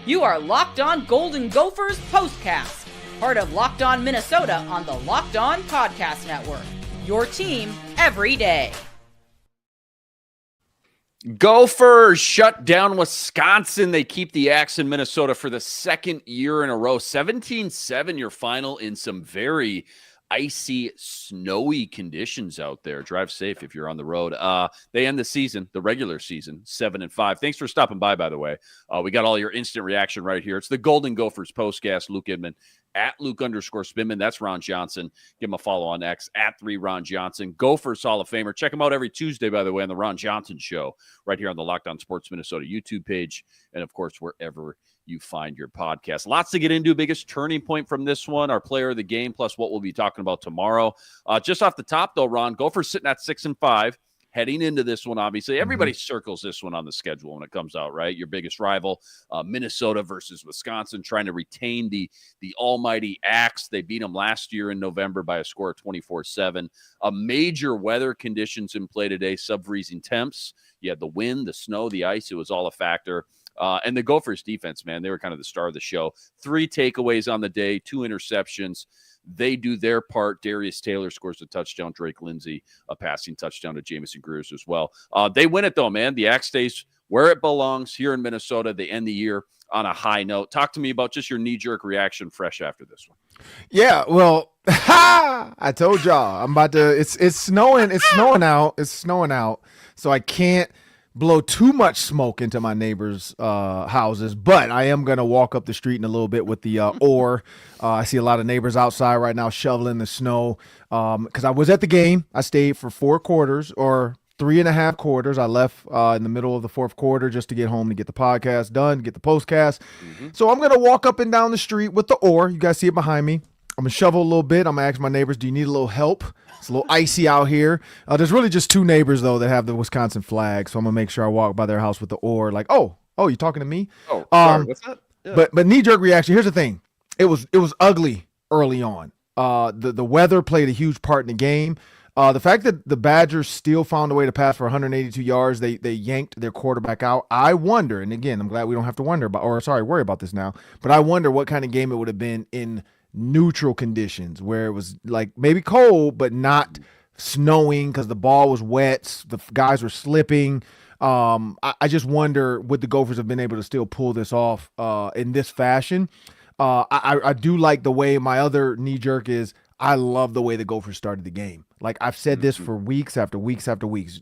You are Locked On Golden Gophers POSTCAST, part of Locked On Minnesota on the Locked On Podcast Network. Your team every day. Gophers shut down Wisconsin. They keep the axe in Minnesota for the second year in a row. 17-7 your final in some very icy, snowy conditions out there. Drive safe if you're on the road. They end the season, the regular season, 7-5. Thanks for stopping by the way. We got all your instant reaction right here. It's the Golden Gophers postcast. Luke Inman at Luke_Spinman. That's Ron Johnson. Give him a follow on X at 3Ron Johnson. Gophers Hall of Famer. Check him out every Tuesday, by the way, on the Ron Johnson Show, right here on the Locked On Sports Minnesota YouTube page, and of course wherever you find your podcast. Lots to get into. Biggest turning point from this one, our player of the game, plus what we'll be talking about tomorrow. Just off the top, though, Ron, Gophers sitting at 6-5. Heading into this one, obviously, everybody circles this one on the schedule when it comes out, right? Your biggest rival, Minnesota versus Wisconsin, trying to retain the almighty axe. They beat them last year in November by a score of 24-7. Major weather conditions in play today, sub-freezing temps. You had the wind, the snow, the ice. It was all a factor. And the Gophers defense, man, they were kind of the star of the show. 3 takeaways on the day, 2 interceptions. They do their part. Darius Taylor scores a touchdown. Drake Lindsey, a passing touchdown to Jamison Greers as well. They win it, though, man. The axe stays where it belongs here in Minnesota. They end the year on a high note. Talk to me about just your knee-jerk reaction fresh after this one. Yeah, well, I told y'all I'm about to. It's snowing. It's snowing out. It's snowing out. So I can't blow too much smoke into my neighbors' houses, but I am going to walk up the street in a little bit with the oar. I see a lot of neighbors outside right now shoveling the snow because I was at the game. I stayed for 4 quarters or 3.5 quarters. I left in the middle of the 4th quarter just to get home to get the podcast done, get the postcast. So I'm going to walk up and down the street with the oar. You guys see it behind me. I'm going to shovel a little bit. I'm going to ask my neighbors, do you need a little help? It's a little icy out here. There's really just 2 neighbors, though, that have the Wisconsin flag. So I'm going to make sure I walk by their house with the oar. Like, oh, you talking to me? Oh, sorry, what's that? Yeah. But knee-jerk reaction, here's the thing. It was ugly early on. The weather played a huge part in the game. The fact that the Badgers still found a way to pass for 182 yards, they yanked their quarterback out. I wonder, and again, I'm glad we don't have to worry about this now, but I wonder what kind of game it would have been in neutral conditions where it was like maybe cold but not snowing because the ball was wet, the guys were slipping. I just wonder, would the Gophers have been able to still pull this off in this fashion? I do like the way my other knee jerk is. I love the way the Gophers started the game. Like I've said this for weeks after weeks after weeks.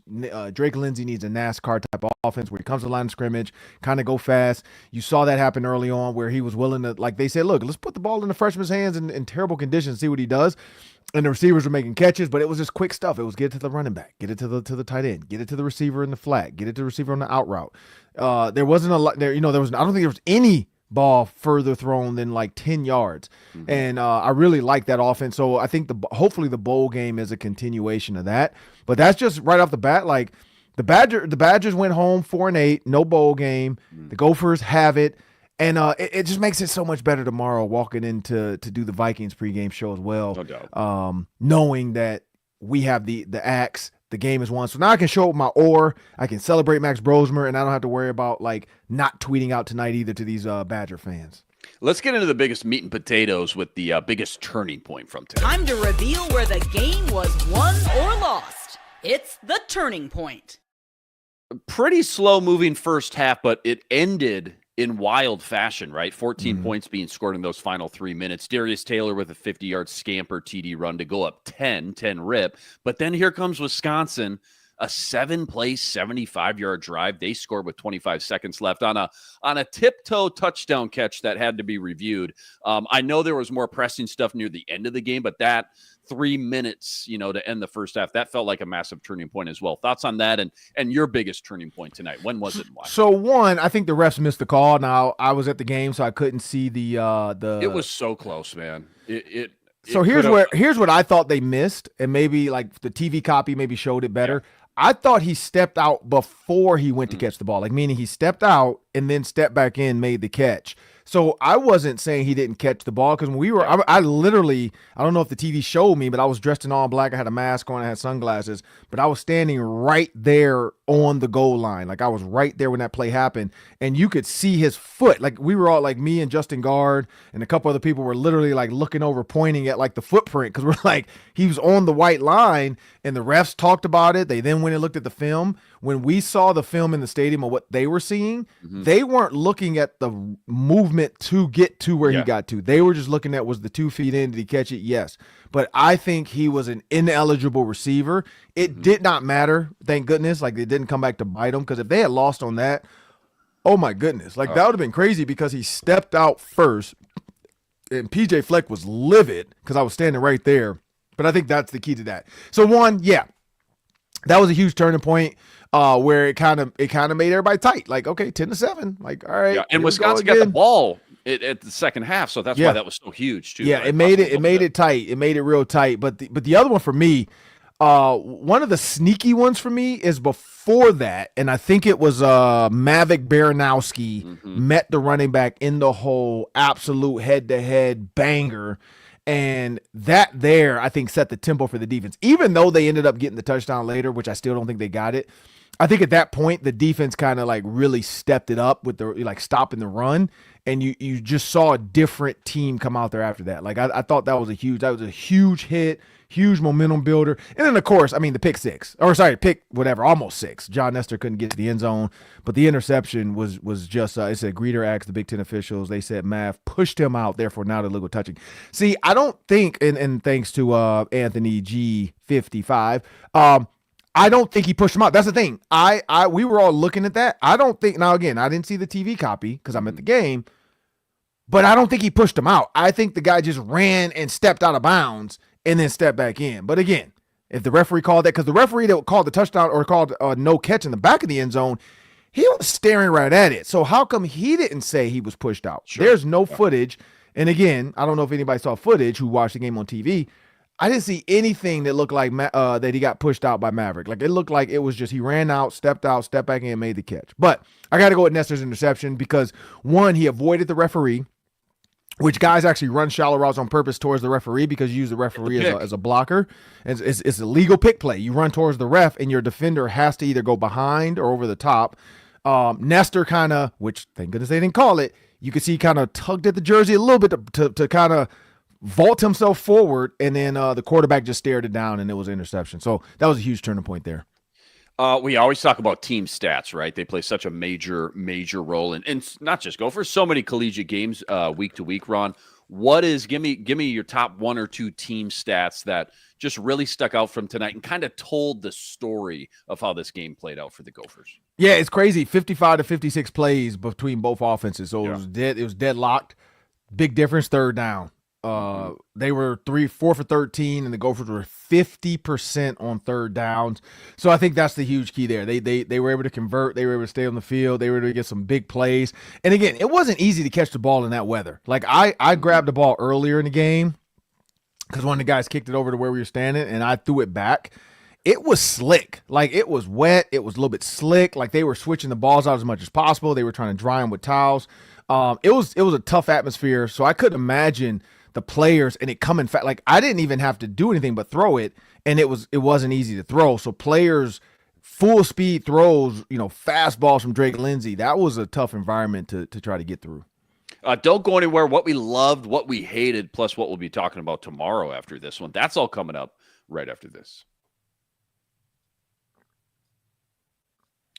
Drake Lindsey needs a NASCAR type of offense where he comes to the line of scrimmage, kind of go fast. You saw that happen early on where he was willing to, like they said, look, let's put the ball in the freshman's hands in terrible conditions, see what he does. And the receivers were making catches, but it was just quick stuff. It was get it to the running back, get it to the tight end, get it to the receiver in the flat, get it to the receiver on the out route. There wasn't a lot there. I don't think there was any ball further thrown than like 10 yards. And I really like that offense. So I think hopefully the bowl game is a continuation of that. But that's just right off the bat. Like the Badgers went home 4-8, no bowl game. The Gophers have it. And it just makes it so much better tomorrow walking in to do the Vikings pregame show as well. No doubt. Knowing that we have the axe. The game is won. So now I can show up with my oar. I can celebrate Max Brosmer, and I don't have to worry about like not tweeting out tonight either to these Badger fans. Let's get into the biggest meat and potatoes with the biggest turning point from today. Time to reveal where the game was won or lost. It's the turning point. Pretty slow-moving first half, but it ended in wild fashion, right? 14 points being scored in those final 3 minutes. Darius Taylor with a 50-yard scamper TD run to go up 10 rip. But then here comes Wisconsin, a 7-play, 75-yard drive. They scored with 25 seconds left on a tiptoe touchdown catch that had to be reviewed. I know there was more pressing stuff near the end of the game, but that 3 minutes, to end the first half, that felt like a massive turning point as well. Thoughts on that and your biggest turning point tonight? When was it and why? So one, I think the refs missed the call. Now I was at the game, so I couldn't see the. It was so close, man. So here's what I thought they missed, and maybe like the TV copy maybe showed it better. Yeah. I thought he stepped out before he went to catch the ball, like meaning he stepped out and then stepped back in, made the catch. So I wasn't saying he didn't catch the ball because when we were, I literally, I don't know if the TV showed me, but I was dressed in all black. I had a mask on, I had sunglasses, but I was standing right there on the goal line. Like I was right there when that play happened, and you could see his foot. Like we were all like me and Justin Guard and a couple other people were literally like looking over, pointing at like the footprint because we're like he was on the white line, and the refs talked about it. They then went and looked at the film. When we saw the film in the stadium of what they were seeing, they weren't looking at the movement to get to where he got to. They were just looking at, was the 2 feet in? Did he catch it? Yes. But I think he was an ineligible receiver. It did not matter, thank goodness. Like, it didn't come back to bite him, because if they had lost on that, oh my goodness. Like, that would have been crazy, because he stepped out first, and PJ Fleck was livid because I was standing right there. But I think that's the key to that. So, one, that was a huge turning point. Where it kind of made everybody tight. Like, okay, 10-7. Like, all right. Yeah, and Wisconsin got the ball at the second half, so that's why that was so huge too. Yeah, right? It made it tight. It made it real tight. But the other one for me, one of the sneaky ones for me is before that, and I think it was Mavic Baranowski met the running back in the hole, absolute head-to-head banger. And that there, I think, set the tempo for the defense. Even though they ended up getting the touchdown later, which I still don't think they got it, I think at that point the defense kind of like really stepped it up with the like stopping the run, and you just saw a different team come out there after that. Like I thought that was a huge hit, huge momentum builder. And then of course, I mean pick whatever, almost 6. John Nestor couldn't get to the end zone, but the interception was just it said Greeter asked the Big Ten officials. They said Mav pushed him out, therefore not illegal touching. See, I don't think, and thanks to Anthony G55, I don't think he pushed him out. That's the thing. We were all looking at that. I don't think, now again, I didn't see the TV copy because I'm at the game, but I don't think he pushed him out. I think the guy just ran and stepped out of bounds and then stepped back in. But again, if the referee called that, because the referee that called the touchdown or called no catch in the back of the end zone, he was staring right at it. So how come he didn't say he was pushed out? Sure. There's no footage. And again, I don't know if anybody saw footage who watched the game on TV. I didn't see anything that looked like that he got pushed out by Maverick. Like, it looked like it was just he ran out, stepped back in, and made the catch. But I got to go with Nestor's interception because, one, he avoided the referee, which guys actually run shallow routes on purpose towards the referee because you use the referee as a blocker. It's a legal pick play. You run towards the ref, and your defender has to either go behind or over the top. Nestor kind of, which thank goodness they didn't call it, you could see he kind of tugged at the jersey a little bit to kind of vault himself forward, and then the quarterback just stared it down, and it was an interception. So that was a huge turning point there. We always talk about team stats, right? They play such a major role, and not just Gophers, so many collegiate games week to week. Ron, give me your top 1 or 2 team stats that just really stuck out from tonight and kind of told the story of how this game played out for the Gophers. Yeah, it's crazy. 55 to 56 plays between both offenses. So it was deadlocked. Big difference, third down. They were 4 for 13, and the Gophers were 50% on third downs. So I think that's the huge key there. They were able to convert. They were able to stay on the field. They were able to get some big plays. And again, it wasn't easy to catch the ball in that weather. Like I grabbed the ball earlier in the game because one of the guys kicked it over to where we were standing, and I threw it back. It was slick. Like, it was wet. It was a little bit slick. Like, they were switching the balls out as much as possible. They were trying to dry them with towels. It was a tough atmosphere. So I couldn't imagine the players and it coming fast. Like, I didn't even have to do anything but throw it, and it wasn't easy to throw. So players, full speed throws, fastballs from Drake Lindsay. That was a tough environment to try to get through. Don't go anywhere. What we loved, what we hated, plus what we'll be talking about tomorrow after this one. That's all coming up right after this.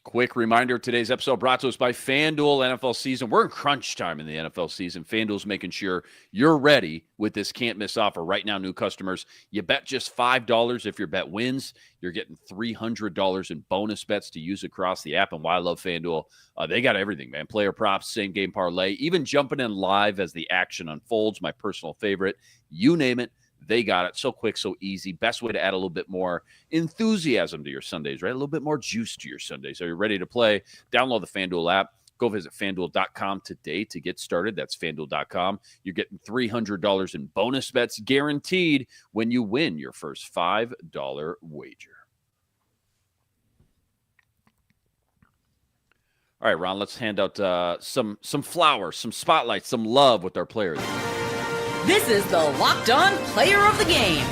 Quick reminder, today's episode brought to us by FanDuel. NFL season. We're in crunch time in the NFL season. FanDuel's making sure you're ready with this can't-miss offer. Right now, new customers, you bet just $5. If your bet wins, you're getting $300 in bonus bets to use across the app. And why I love FanDuel, they got everything, man. Player props, same-game parlay, even jumping in live as the action unfolds, my personal favorite. You name it. They got it. So quick, so easy. Best way to add a little bit more enthusiasm to your Sundays, right? A little bit more juice to your Sundays. Are you ready to play? Download the FanDuel app. Go visit FanDuel.com today to get started. That's FanDuel.com. You're getting $300 in bonus bets guaranteed when you win your first $5 wager. All right, Ron, let's hand out some flowers, some spotlights, some love with our players. This is the Locked On Player of the Game.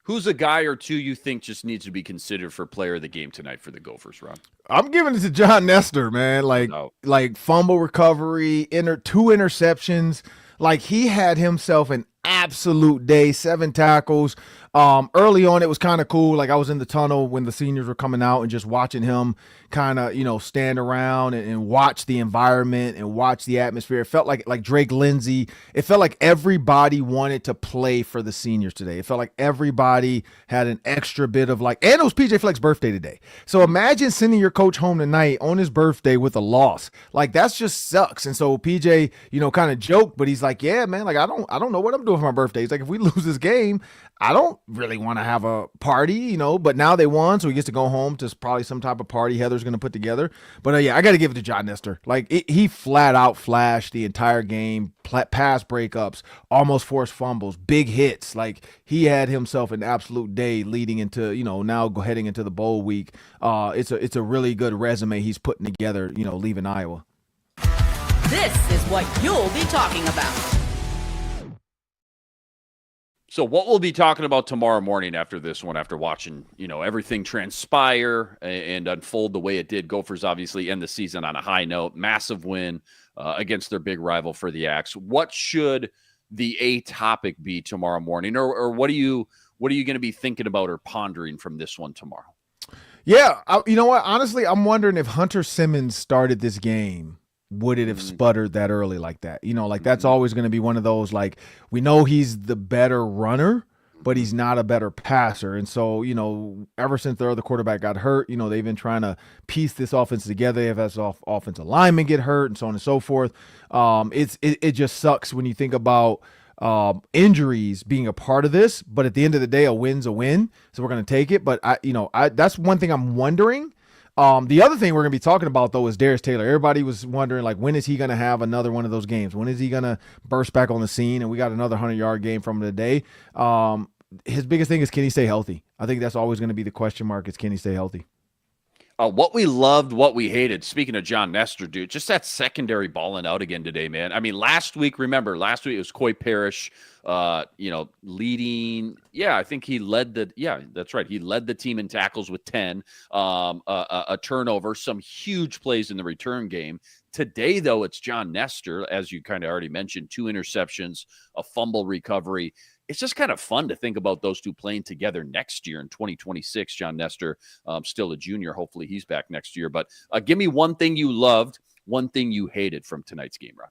Who's a guy or two you think just needs to be considered for player of the game tonight for the Gophers, Ron? I'm giving it to John Nestor, man. Like fumble recovery, two interceptions. Like he had himself an absolute day, 7 tackles. Early on, it was kind of cool. Like I was in the tunnel when the seniors were coming out and just watching him kind of, stand around and watch the environment and watch the atmosphere. It felt like Drake Lindsay. It felt like everybody wanted to play for the seniors today. It felt like everybody had an extra bit of and it was PJ Fleck's birthday today. So imagine sending your coach home tonight on his birthday with a loss. Like that's just sucks. And so PJ, kind of joked, but he's like, yeah, man, like I don't know what I'm doing for my birthday. He's like, if we lose this game, I don't really want to have a party, but now they won, so he gets to go home to probably some type of party Heather's going to put together. But yeah, I got to give it to John Nestor. He flat out flashed the entire game, pass breakups, almost forced fumbles, big hits. Like he had himself an absolute day leading into, now heading into the bowl week. It's a really good resume he's putting together, leaving Iowa. This is what you'll be talking about. So what we'll be talking about tomorrow morning after this one, after watching, everything transpire and unfold the way it did. Gophers obviously end the season on a high note, massive win against their big rival for the Axe. What should the A topic be tomorrow morning, or what are you going to be thinking about or pondering from this one tomorrow? Yeah, you know what? Honestly, I'm wondering if Hunter Simmons started this game, would it have sputtered that early like that? That's always going to be one of those, we know he's the better runner, but he's not a better passer. And so, ever since their other quarterback got hurt, they've been trying to piece this offense together. They've had offensive linemen get hurt and so on and so forth. It just sucks when you think about injuries being a part of this, but at the end of the day, a win's a win. So we're going to take it. But that's one thing I'm wondering. The other thing we're going to be talking about, though, is Darius Taylor. Everybody was wondering, when is he going to have another one of those games? When is he going to burst back on the scene? And we got another 100-yard game from him today. His biggest thing is, can he stay healthy? I think that's always going to be the question mark, is can he stay healthy? What we loved, what we hated. Speaking of John Nestor, dude, just that secondary balling out again today, man. I mean, last week it was Coy Parrish, leading. Yeah, I think he led that's right. He led the team in tackles with 10, a turnover, some huge plays in the return game. Today, though, it's John Nestor, as you kind of already mentioned, 2 interceptions, a fumble recovery. It's just kind of fun to think about those two playing together next year in 2026. John Nestor, still a junior. Hopefully he's back next year. But give me one thing you loved, one thing you hated from tonight's game, Ron.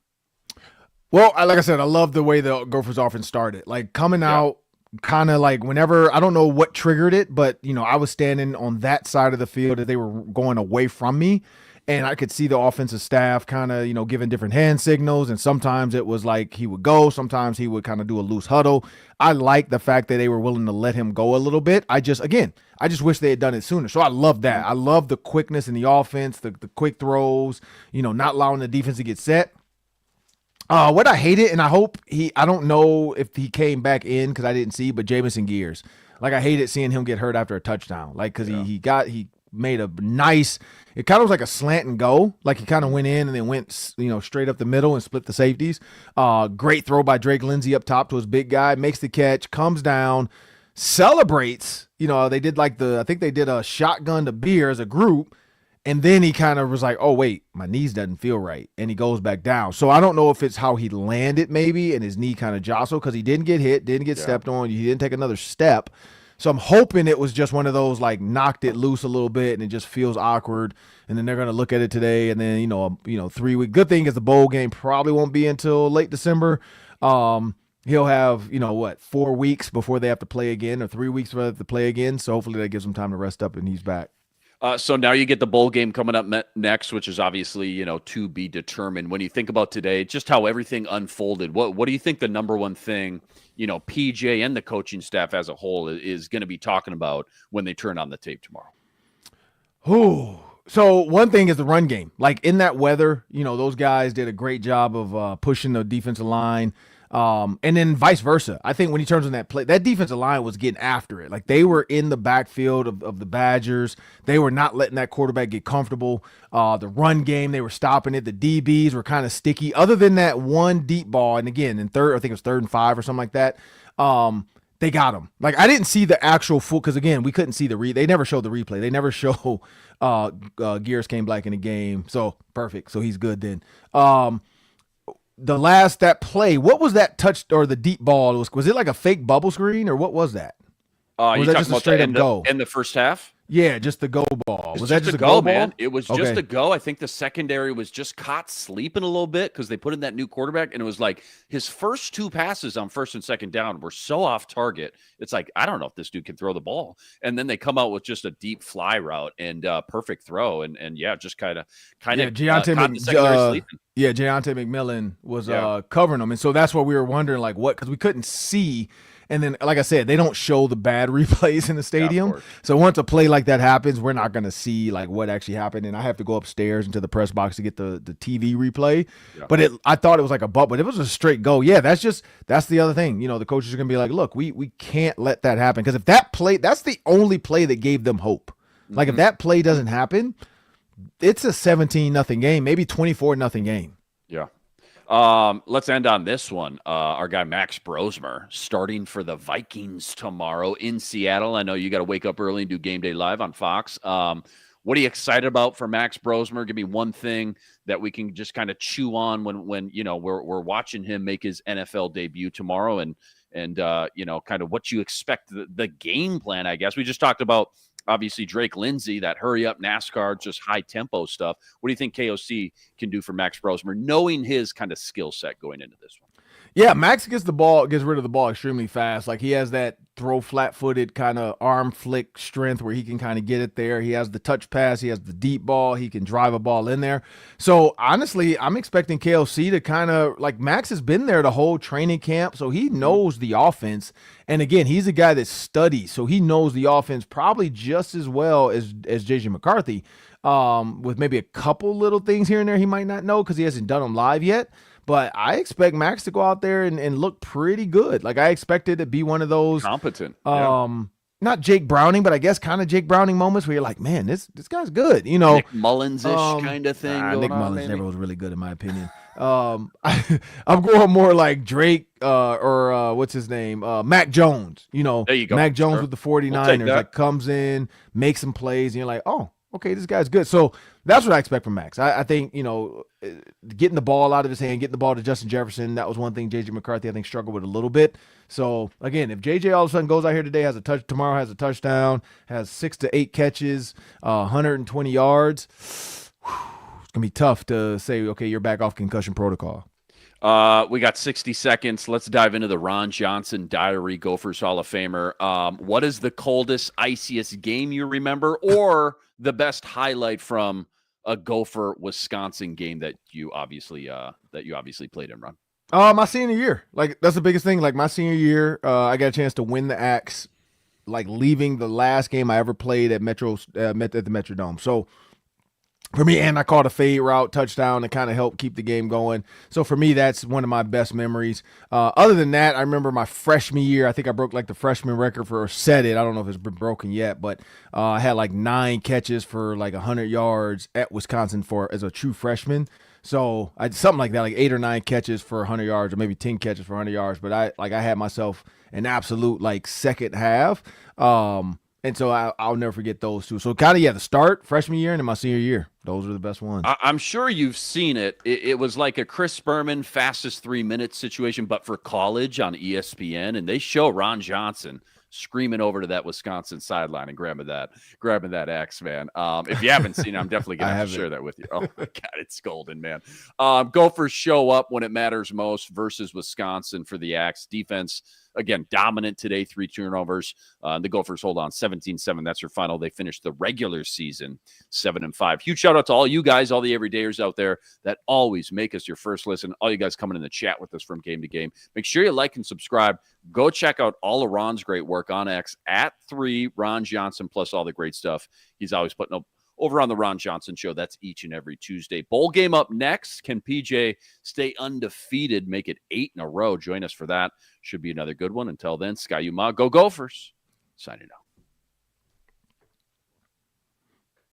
Well, like I said, I love the way the Gophers offense started. Coming out, kind of whenever, I don't know what triggered it, but, I was standing on that side of the field that they were going away from me. And I could see the offensive staff kind of, giving different hand signals. And sometimes it was he would go. Sometimes he would kind of do a loose huddle. I like the fact that they were willing to let him go a little bit. I just wish they had done it sooner. So I love that. I love the quickness in the offense, the quick throws, not allowing the defense to get set. What I hated, and I don't know if he came back in because I didn't see, but Jamison Gears. I hated seeing him get hurt after a touchdown. Because he made a nice, it kind of was like a slant and go. He kind of went in and then went, straight up the middle and split the safeties. Great throw by Drake Lindsay up top to his big guy, makes the catch, comes down, celebrates. They did I think they did a shotgun to beer as a group. And then he kind of was like, oh, wait, my knees doesn't feel right. And he goes back down. So I don't know if it's how he landed maybe and his knee kind of jostled because he didn't get hit, didn't get stepped on. He didn't take another step. So I'm hoping it was just one of those knocked it loose a little bit and it just feels awkward. And then they're going to look at it today. And then, 3 week. Good thing is the bowl game probably won't be until late December. He'll have, 4 weeks before they have to play again or 3 weeks before they have to play again. So hopefully that gives him time to rest up and he's back. So now you get the bowl game coming up next, which is obviously, to be determined. When you think about today, just how everything unfolded, what do you think the number one thing, PJ and the coaching staff as a whole is going to be talking about when they turn on the tape tomorrow? So one thing is the run game. In that weather, those guys did a great job of pushing the defensive line. And then vice versa. I think when he turns on that play, that defensive line was getting after it. Like they were in the backfield of the Badgers. They were not letting that quarterback get comfortable. The run game, they were stopping it. The DBs were kind of sticky. Other than that one deep ball, and again, in third, I think it was 3rd and 5 or something like that. They got him. Like I didn't see the actual full, because again, we couldn't see they never showed the replay. They never show Gears came black in the game. So perfect. So he's good then. That play, what was that touch or the deep ball? Was it like a fake bubble screen or what was that? Was that just a straight up go in the first half? Yeah, just the go ball. Was that just a go go man? Ball? It was just a go. I think the secondary was just caught sleeping a little bit because they put in that new quarterback, and it was like his first 2 passes on 1st and 2nd down were so off target. It's like, I don't know if this dude can throw the ball. And then they come out with just a deep fly route and perfect throw. And yeah, just kind of Deontay McMillan was covering them. And so that's what we were wondering, like what, because we couldn't see. And then, like I said, they don't show the bad replays in the stadium. So once a play like that happens, we're not going to see like what actually happened. And I have to go upstairs into the press box to get the TV replay. Yeah. But I thought it was like a butt, but it was a straight go. Yeah, that's the other thing. You know, the coaches are going to be like, look, we can't let that happen. Because if that play, that's the only play that gave them hope. Mm-hmm. Like if that play doesn't happen, it's a 17-0 game, maybe 24-0 game. Yeah. Let's end on this one. Our guy Max Brosmer starting for the Vikings tomorrow in Seattle. I know you got to wake up early and do Game Day Live on Fox. What are you excited about for Max Brosmer? Give me one thing that we can just kind of chew on when you know we're watching him make his NFL debut tomorrow, and you know, kind of what you expect the game plan. I guess we just talked about. Obviously, Drake Lindsay, that hurry-up NASCAR, just high-tempo stuff. What do you think KOC can do for Max Brosmer, knowing his kind of skill set going into this one? Yeah, Max gets rid of the ball extremely fast. Like he has that throw flat-footed kind of arm flick strength where he can kind of get it there. He has the touch pass. He has the deep ball. He can drive a ball in there. So honestly, I'm expecting KOC to kind of like Max has been there the whole training camp, so he knows the offense. And again, he's a guy that studies, so he knows the offense probably just as well as JJ McCarthy. With maybe a couple little things here and there he might not know because he hasn't done them live yet. But I expect Max to go out there and look pretty good. Like I expected to be one of those competent, not Jake Browning, but I guess kind of Jake Browning moments where you're like, man, this guy's good. You know, Nick Mullins-ish kind of thing. Nick Mullins never was really good in my opinion. I'm going more like Drake or what's his name? Mac Jones. You know, there you go. Mac Jones with the 49ers like comes in, makes some plays, and you're like, oh, okay, this guy's good. So that's what I expect from Max. I think, you know, getting the ball out of his hand, getting the ball to Justin Jefferson, that was one thing JJ McCarthy, I think, struggled with a little bit. So, again, if JJ all of a sudden goes out here today, has a touchdown, has 6 to 8 catches, 120 yards, it's going to be tough to say, okay, you're back off concussion protocol. We got 60 seconds. Let's dive into the Ron Johnson Diary, Gophers Hall of Famer. What is the coldest, iciest game you remember, or the best highlight from a Gopher Wisconsin game that you obviously played in, Ron? My senior year. Like that's the biggest thing. Like my senior year, I got a chance to win the Axe, like leaving the last game I ever played at at the Metrodome. So for me, and I caught a fade route touchdown to kind of help keep the game going. So for me, that's one of my best memories. Other than that, I remember my freshman year. I think I broke like the freshman record for set it. I don't know if it's been broken yet, but I had like 9 catches for like 100 yards at Wisconsin as a true freshman. So I did something like that, like 8 or 9 catches for 100 yards, or maybe 10 catches for 100 yards. But I had myself an absolute like second half. And so I'll never forget those two. So kind of, the start, freshman year, and then my senior year. Those are the best ones. I'm sure you've seen it. It was like a Chris Berman fastest 3 minutes situation, but for college on ESPN. And they show Ron Johnson screaming over to that Wisconsin sideline and grabbing that X, man. If you haven't seen it, I'm definitely going to have to share that with you. Oh, my God, it's golden, man. Gophers show up when it matters most versus Wisconsin for the Axe. Defense, again, dominant today, 3 turnovers. The Gophers hold on 17-7. That's your final. They finished the regular season 7-5. Huge shout out to all you guys, all the everydayers out there that always make us your first listen. All you guys coming in the chat with us from game to game. Make sure you like and subscribe. Go check out all of Ron's great work on X at 3 Ron Johnson, plus all the great stuff he's always putting up over on the Ron Johnson Show. That's each and every Tuesday. Bowl game up next. Can PJ stay undefeated, make it 8 in a row? Join us for that. Should be another good one. Until then, Sky Uma, go Gophers. Signing out.